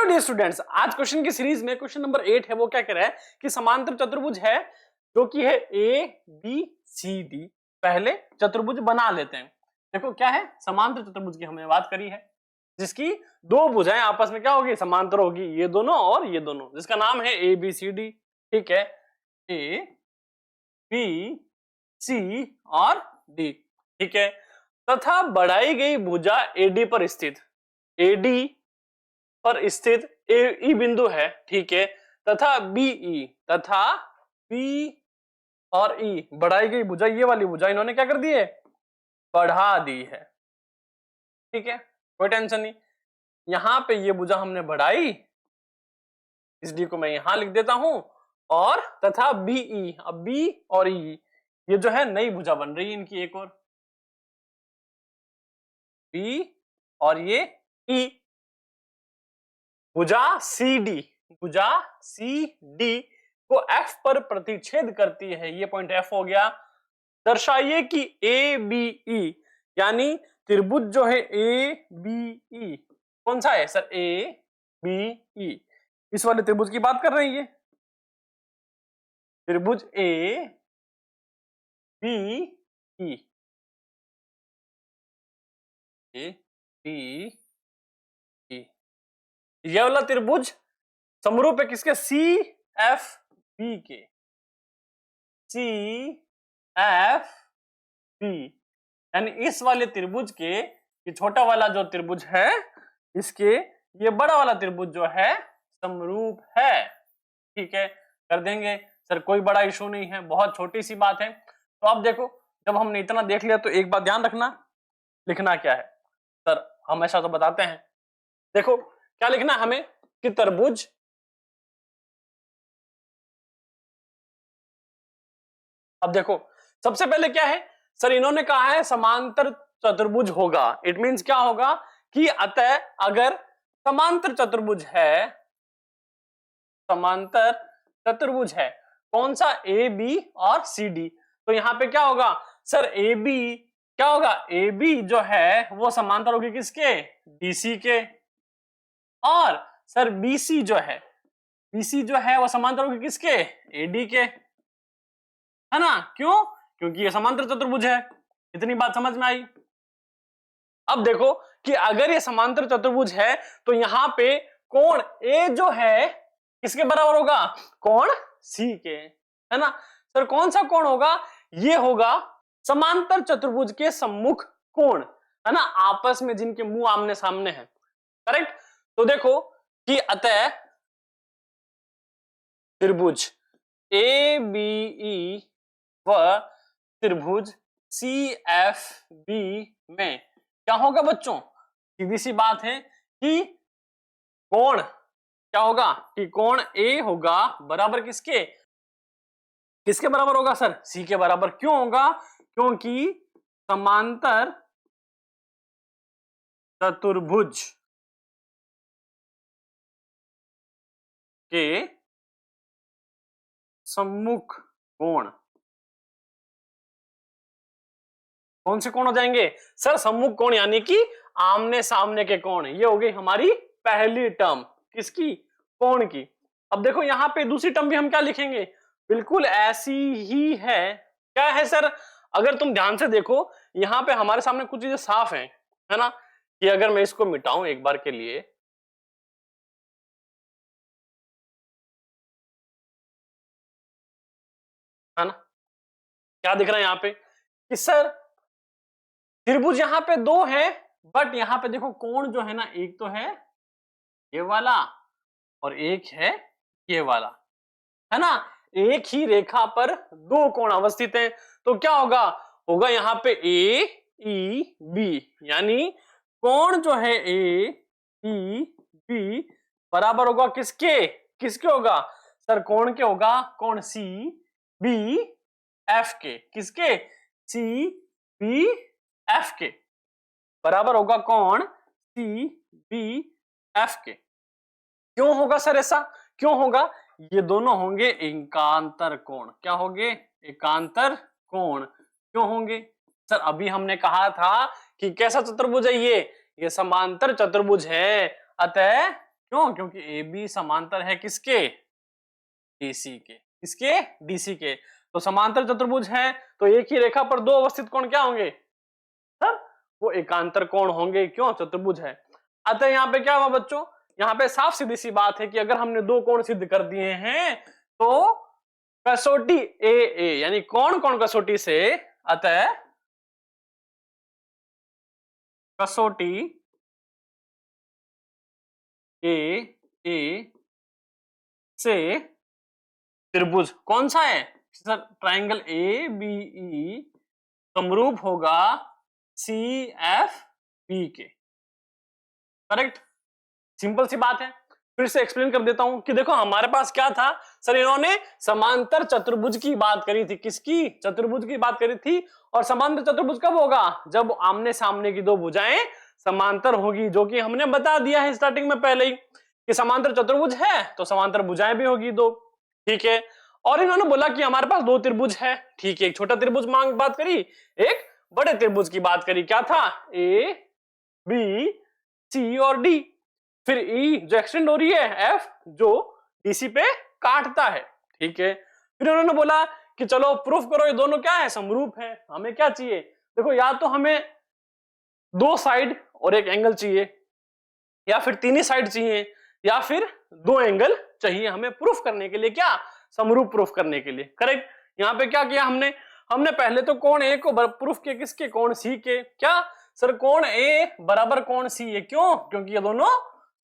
Hello dear students, आज question की series में क्वेश्चन नंबर 8 है। वो क्या कह रहा है कि समांतर चतुर्भुज है जो कि है ए बी सी डी। पहले चतुर्भुज बना लेते हैं। देखो क्या है, समांतर चतुर्भुज की हमने बात करी है जिसकी दो भुजाएं आपस में क्या होगी, समांतर होगी, ये दोनों और ये दोनों, जिसका नाम है ए बी सी डी। ठीक है, ए बी सी और डी। ठीक है, तथा बढ़ाई गई भुजा एडी पर स्थित, एडी पर स्थित ई बिंदु है। ठीक है, तथा बीई, तथा बी और ई बढ़ाई गई भुजा, ये वाली भुजा इन्होंने क्या कर दी है, बढ़ा दी है। ठीक है, कोई टेंशन नहीं। यहां पे ये भुजा हमने बढ़ाई, इस डी को मैं यहां लिख देता हूं, और तथा बीई, अब बी और ई ये जो है नई भुजा बन रही है इनकी एक और, बी और ये ई। भुजा सी डी, भुजा सी डी को एफ पर प्रतिच्छेद करती है, ये पॉइंट एफ हो गया। दर्शाइए कि ए बी ई, यानी त्रिभुज जो है ए बी ई कौन सा है सर, ए बी ई, इस वाले त्रिभुज की बात कर रहे हैं। ये त्रिभुज ए बी ई, ए बी ई, यह वाला त्रिभुज समरूप है किसके, सी एफ बी के, सी एफ बी, यानी इस वाले त्रिभुज के, ये छोटा वाला जो त्रिभुज है इसके ये बड़ा वाला त्रिभुज जो है समरूप है। ठीक है, कर देंगे सर, कोई बड़ा इशू नहीं है, बहुत छोटी सी बात है। तो अब देखो, जब हमने इतना देख लिया तो एक बात ध्यान रखना, लिखना क्या है सर, हमेशा तो बताते हैं। देखो क्या लिखना है हमें कि त्रिभुज अब देखो सबसे पहले क्या है सर, इन्होंने कहा है समांतर चतुर्भुज होगा। इट मींस क्या होगा कि अतः अगर समांतर चतुर्भुज है, समांतर चतुर्भुज है कौन सा, ए बी और सी डी, तो यहां पे क्या होगा सर, ए बी क्या होगा, ए बी जो है वो समांतर होगी किसके, बीसी के, और सर बीसी जो है, बीसी जो है वो समांतर होगी किसके, एडी के, है ना। क्यों, क्योंकि ये समांतर चतुर्भुज है। इतनी बात समझ में आई। अब देखो कि अगर ये समांतर चतुर्भुज है तो यहां पे कोण ए जो है किसके बराबर होगा, कोण सी के, है ना। सर कौन सा कोण होगा, ये होगा समांतर चतुर्भुज के सम्मुख कोण, है ना, आपस में जिनके मुंह आमने सामने हैं। करेक्ट। तो देखो कि अतः त्रिभुज ए बी ई व त्रिभुज सी एफ बी में क्या होगा बच्चों, सीधी सी बात है कि कोण क्या होगा, कि कोण ए होगा बराबर किसके, किसके बराबर होगा सर, सी के बराबर। क्यों होगा, क्योंकि समांतर चतुर्भुज के सम्मुख कोण कौन से कोण हो जाएंगे सर, सम्मुख कोण यानी कि आमने सामने के कोण। ये हो गई हमारी पहली टर्म किसकी, कोण की। अब देखो यहां पे दूसरी टर्म भी हम क्या लिखेंगे, बिल्कुल ऐसी ही है। क्या है सर, अगर तुम ध्यान से देखो यहां पे हमारे सामने कुछ चीजें साफ हैं, है ना, कि अगर मैं इसको मिटाऊं एक बार के लिए, है ना, क्या दिख रहा है यहां पे कि सर त्रिभुज यहां पे दो है, बट यहां पे देखो कोण जो है ना, एक तो है ये वाला और एक है ये वाला, है ना। एक ही रेखा पर दो कोण अवस्थित हैं, तो क्या होगा, होगा यहां पे ए ई बी, यानी कोण जो है ए ई बी बराबर होगा किसके, किसके होगा सर, कोण के होगा, कोण सी बी एफ के, किसके, सी बी एफ के बराबर होगा कोण सी बी एफ के। क्यों होगा सर ऐसा, क्यों होगा, ये दोनों होंगे एकांतर कोण। क्या होंगे, एकांतर कोण। क्यों होंगे सर, अभी हमने कहा था कि कैसा चतुर्भुज है ये समांतर चतुर्भुज है, अतः क्यों? क्योंकि ए बी समांतर है किसके? डीसी के। किसके? डीसी के। तो समांतर चतुर्भुज है तो एक ही रेखा पर दो अवस्थित कोण क्या होंगे? सब वो एकांतर कोण होंगे। क्यों? चतुर्भुज है। अतः यहाँ पे क्या हुआ बच्चों? यहाँ पे साफ सीधी सी बात है कि अगर हमने दो कोण सिद्ध कर दिए हैं तो कसौटी ए ए यानी कौन कौन कसौटी से, अतः कसौटी ए ए से त्रिभुज कौन सा है sir? Triangle A B E समरूप होगा सी एफ बी के। करेक्ट? सिंपल सी बात है। फिर से एक्सप्लेन कर देता हूं कि देखो हमारे पास क्या था सर, इन्होंने समांतर चतुर्भुज की बात करी थी। किसकी? चतुर्भुज की बात करी थी। और समांतर चतुर्भुज कब होगा? जब आमने सामने की दो भुजाएं समांतर होगी, जो कि हमने बता दिया है स्टार्टिंग में पहले ही कि समांतर चतुर्भुज है तो समांतर भुजाएं भी होगी दो। ठीक है। और इन्होंने बोला कि हमारे पास दो त्रिभुज है। ठीक है, एक छोटा त्रिभुज मांग बात करी, एक बड़े त्रिभुज की बात करी। क्या था? ए बी सी और डी। फिर ई जो एक्सटेंड हो रही है, एफ जो डीसी पे काटता है। ठीक है। फिर उन्होंने बोला कि चलो प्रूफ करो ये दोनों क्या है? समरूप है। हमें क्या चाहिए? देखो या तो हमें दो साइड और एक एंगल चाहिए, या फिर तीन ही साइड चाहिए, या फिर दो एंगल चाहिए हमें प्रूफ करने के लिए। क्या? समरूप प्रूफ करने के लिए। करेक्ट? यहाँ पे क्या किया हमने? हमने पहले तो कोण ए को प्रूफ किया किसके? कोण सी के। क्या सर? कोण ए बराबर कोण सी है। क्यों? क्योंकि ये दोनों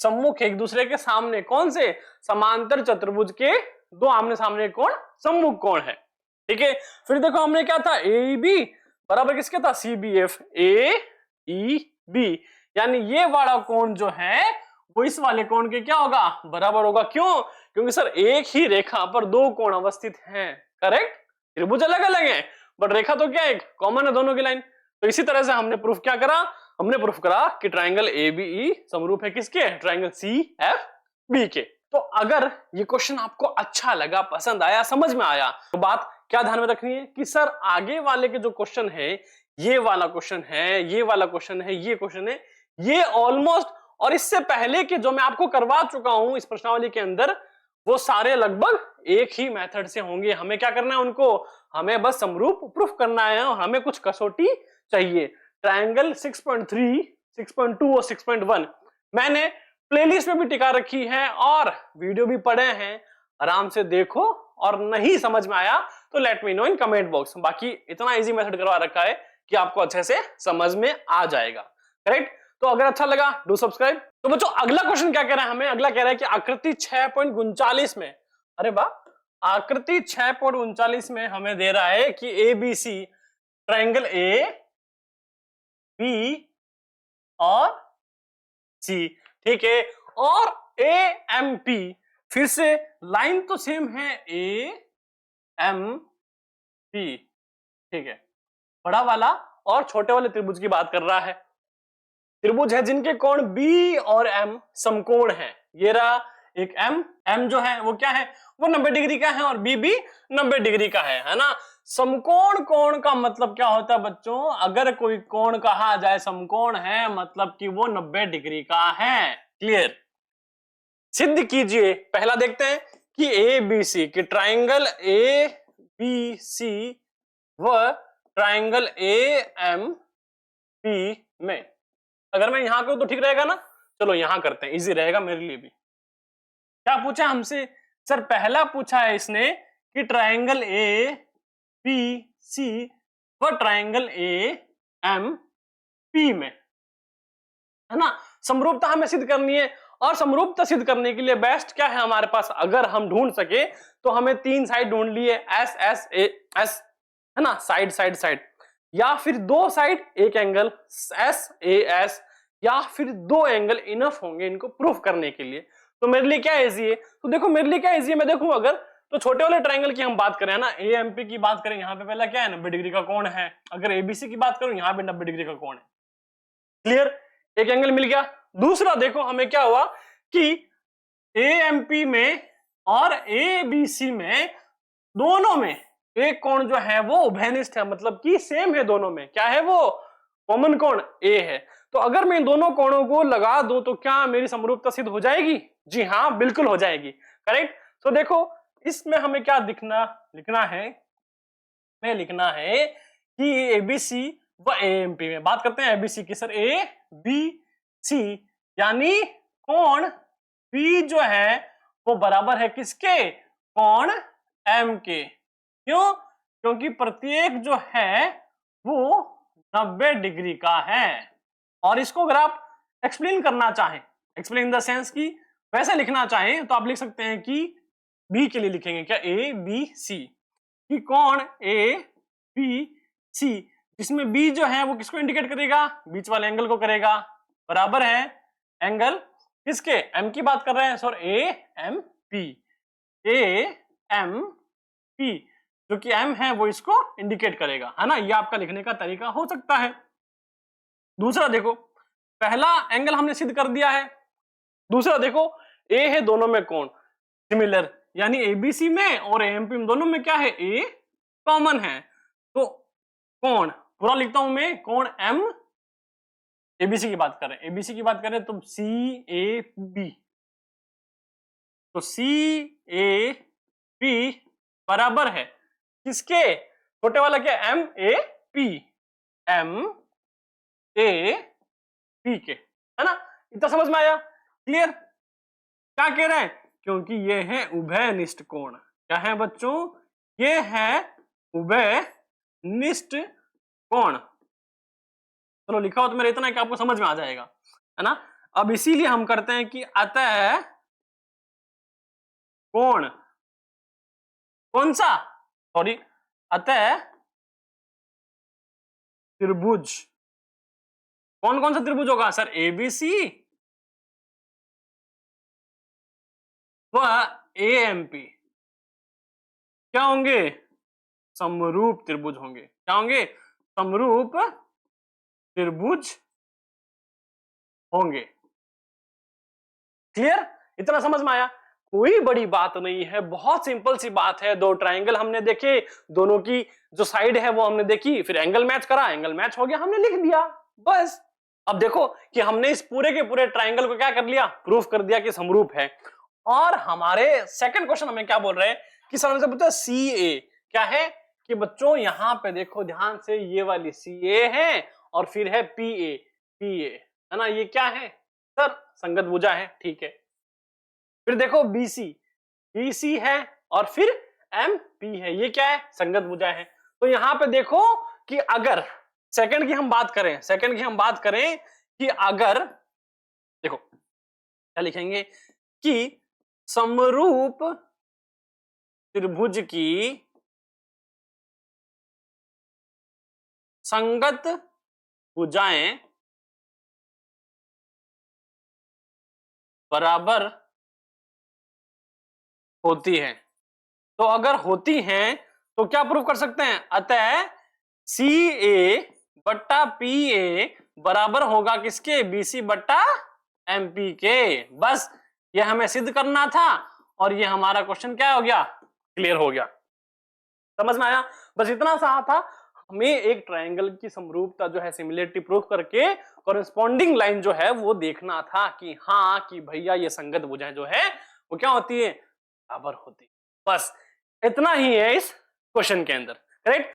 सम्मुख एक दूसरे के सामने। कौन से? समांतर चतुर्भुज के दो आमने सामने कोण सम्मुख कोण है। ठीक है। फिर देखो हमने क्या था? ए बी बराबर किसके था? C B F. A E B यानी ये वाला कोण जो है वो इस वाले कोण के क्या होगा? बराबर होगा। क्यों? क्योंकि सर एक ही रेखा पर दो कोण अवस्थित हैं। करेक्ट? त्रिभुज अलग अलग है बट रेखा तो क्या एक कॉमन है दोनों की लाइन। तो इसी तरह से हमने प्रूफ क्या करा? हमने प्रूफ करा कि ट्राइंगल ए बी ई समरूप है किसके? ट्राइंगल सी एफ बी के। तो अगर ये क्वेश्चन आपको अच्छा लगा, पसंद आया, समझ में आया, तो बात क्या ध्यान में रखनी है कि सर आगे वाले के जो क्वेश्चन है, ये वाला क्वेश्चन है, ये वाला क्वेश्चन है, ये क्वेश्चन है, ये ऑलमोस्ट और इससे पहले के जो मैं आपको करवा चुका हूं इस प्रश्नावली के अंदर, वो सारे लगभग एक ही मेथड से होंगे। हमें क्या करना है? उनको हमें बस समरूप प्रूफ करना है और हमें कुछ कसौटी चाहिए। ट्रायंगल 6.3, 6.2 और 6.1 मैंने प्लेलिस्ट में भी टिका रखी है और वीडियो भी पढ़े हैं। आराम से देखो और नहीं समझ में आया तो let me know in comment box. बाकी इतना इजी मेथड करवा रखा है कि आपको अच्छे से समझ में आ जाएगा। करेक्ट? तो अगर अच्छा लगा डू सब्सक्राइब। तो बच्चों अगला क्वेश्चन क्या कह रहा है हमें? अगला कह रहा है कि आकृति 6.39 में, अरे वाह, आकृति 6.39 में हमें दे रहा है कि A B C triangle A B और सी। ठीक है। और ए एम पी, फिर से लाइन तो सेम है, ए एम पी। ठीक है। बड़ा वाला और छोटे वाले त्रिभुज की बात कर रहा है। त्रिभुज है जिनके कोण बी और एम समकोण है। ये रहा एक एम जो है वो क्या है? वो 90 डिग्री का है और बी भी 90 डिग्री का है ना। समकोण कोण का मतलब क्या होता है बच्चों? अगर कोई कोण कहा जाए समकोण है मतलब कि वो 90 डिग्री का है। क्लियर? सिद्ध कीजिए। पहला देखते हैं कि ए बी सी कि ट्राइंगल ए बी सी व ट्राइंगल ए एम पी में, अगर मैं यहां करूं तो ठीक रहेगा ना? चलो यहां करते हैं, इजी रहेगा मेरे लिए भी। क्या पूछा हमसे? सर पहला पूछा है इसने कि ट्राइंगल ए बी सी व ट्राइंगल ए एम पी में, है ना, समरूपता हमें सिद्ध करनी है। और समरूपता सिद्ध करने के लिए बेस्ट क्या है हमारे पास? अगर हम ढूंढ सके तो हमें तीन साइड ढूंढ लिए, एस एस ए एस, है ना, साइड साइड साइड, या फिर दो साइड एक एंगल एस ए एस, या फिर दो एंगल इनफ होंगे इनको प्रूफ करने के लिए। तो मेरे लिए क्या इजी है? तो देखो मेरे लिए क्या इजी है, मैं देखूं अगर तो छोटे वाले ट्रायंगल की हम बात करें ना, ए एम पी की बात करें, यहाँ पे पहला क्या है? 90 डिग्री का कोण है। अगर एबीसी की बात करूं यहाँ पे 90 डिग्री का कोण है। क्लियर? एक एंगल मिल गया। दूसरा देखो हमें क्या हुआ कि एएमपी में और एबीसी में दोनों में एक कोण जो है वो उभयनिष्ठ है, मतलब कि सेम है दोनों में। क्या है वो? कॉमन कोण ए है। तो अगर मैं इन दोनों कोणों को लगा दूं तो क्या मेरी समरूपता सिद्ध हो जाएगी? जी हाँ, बिल्कुल हो जाएगी। करेक्ट। तो देखो इसमें हमें क्या लिखना है, में लिखना है कि एबीसी व एएमपी में बात करते हैं एबीसी की सर। ए बी सी यानी कोण बी जो है वो बराबर है किसके, कोण एम के। क्यों? क्योंकि प्रत्येक जो है वो 90 डिग्री का है। और इसको अगर आप एक्सप्लेन करना चाहें, एक्सप्लेन इन द सेंस की वैसे लिखना चाहें तो आप लिख सकते हैं कि बी के लिए लिखेंगे क्या, ए बी सी, कि कोण ए बी सी जिसमें बी जो है वो किसको इंडिकेट करेगा, बीच वाले एंगल को करेगा, बराबर है एंगल किसके, एम की बात कर रहे हैं sir, A M P, A M P जो कि एम है वो इसको इंडिकेट करेगा, है ना। ये आपका लिखने का तरीका हो सकता है। दूसरा देखो, पहला एंगल हमने सिद्ध कर दिया है। दूसरा देखो, ए है दोनों में कोण सिमिलर, यानी एबीसी में और एएमपी में दोनों में क्या है, ए कॉमन है। तो कोण पूरा लिखता हूं मैं, कोण एम, एबीसी की बात करें, एबीसी की बात करें तो सी ए बी, तो सी ए बी बराबर है किसके, छोटे वाला क्या, M A P, M A P के, है ना। इतना समझ में आया, क्लियर। क्या कह रहे हैं, क्योंकि ये है उभयनिष्ठ कोण, क्या है बच्चों, ये है उभयनिष्ठ कोण। चलो लिखा हो तो मेरा इतना है कि आपको समझ में आ जाएगा, है ना। अब इसीलिए हम करते हैं कि अतः कोण, कौन सा, सॉरी, अतः त्रिभुज, कौन कौन सा त्रिभुज होगा सर, एबीसी व एएमपी क्या होंगे, समरूप त्रिभुज होंगे। क्या होंगे, समरूप त्रिभुज होंगे। क्लियर, इतना समझ में आया, कोई बड़ी बात नहीं है, बहुत सिंपल सी बात है। दो ट्रायंगल हमने देखे, दोनों की जो साइड है वो हमने देखी, फिर एंगल मैच करा, एंगल मैच हो गया, हमने लिख दिया, बस। अब देखो कि हमने इस पूरे के पूरे ट्रायंगल को क्या कर लिया, प्रूफ कर दिया कि समरूप है। और हमारे सेकंड क्वेश्चन हमें क्या बोल रहे हैं कि सर से पूछा सी ए क्या है, कि बच्चों यहां पे देखो ध्यान से, ये वाली सी ए है और फिर है पी ए, है ना, ये क्या है सर, संगत भुजा है, ठीक है। फिर देखो बीसी है और फिर एम पी है, ये क्या है, संगत भुजा है। तो यहां पे देखो कि अगर सेकंड की हम बात करें कि अगर देखो क्या लिखेंगे कि समरूप त्रिभुज की संगत भुजाएं बराबर होती है। तो अगर होती हैं तो क्या प्रूव कर सकते हैं, अतः सी ए बट्टा पी ए बराबर होगा किसके, बीसी बट्टा एमपी के। बस ये हमें सिद्ध करना था और ये हमारा क्वेश्चन क्या हो गया, क्लियर हो गया। समझ में आया, बस इतना सा था, हमें एक ट्रायंगल की समरूपता जो है, सिमिलरिटी प्रूफ करके कॉरेस्पॉन्डिंग लाइन जो है वो देखना था कि हाँ कि भैया ये संगत भुजाएं जो है वो क्या होती है, बराबर होती है। बस इतना ही है इस क्वेश्चन के अंदर, करेक्ट।